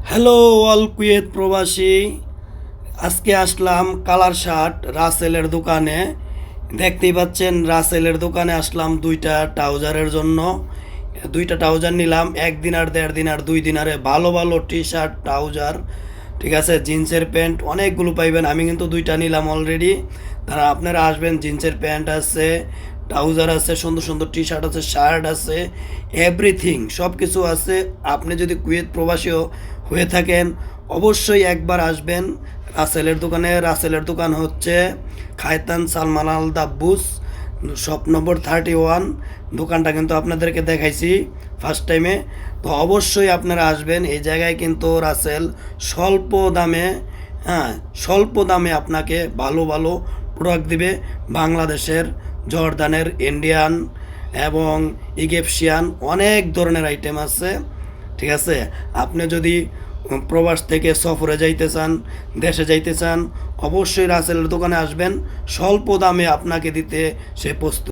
Hello all Kuwait প্রবাসী। আজকে আসলাম colour shirt রাসেলের দোকানে। দেখতেই পাচ্ছেন রাসেলের দোকানে আসলাম দুইটা ট্রাউজারের জন্য। দুইটা ট্রাউজার নিলাম, 1 দিনার 1.5 দিনার 2 দিনারে ভালো ভালো টি শার্ট ট্রাউজার, ঠিক আছে। জিন্সের প্যান্ট অনেকগুলো পাইবেন, আমি কিন্তু দুইটা নিলাম অলরেডি। তারা আপনারা আসবেন, জিন্সের প্যান্ট আছে, ট্রাউজার আছে, সুন্দর সুন্দর টি শার্ট আছে, শার্ট আছে, এভরিথিং সব কিছু আছে। আপনি যদি কুয়েত প্রবাসীও হয়ে থাকেন অবশ্যই একবার আসবেন রাসেলের দোকানে। রাসেলের দোকান হচ্ছে খায়তান সালমান আল দাব্বুস, শপ নম্বর 31। দোকানটা কিন্তু আপনাদেরকে দেখাইছি ফার্স্ট টাইমে, তো অবশ্যই আপনারা আসবেন এই জায়গায়। কিন্তু রাসেল স্বল্প দামে, হ্যাঁ স্বল্প দামে আপনাকে ভালো ভালো প্রোডাক্ট দিবে। বাংলাদেশের, জর্দানের, ইন্ডিয়ান এবং ইজিপশিয়ান অনেক ধরনের আইটেম আছে, ঠিক আছে। আপনি যদি প্রবাস থেকে সফরে যাইতে চান, দেশে যাইতে চান, অবশ্যই রাসেলের দোকানে আসবেন। স্বল্প দামে আপনাকে দিতে সে প্রস্তুত।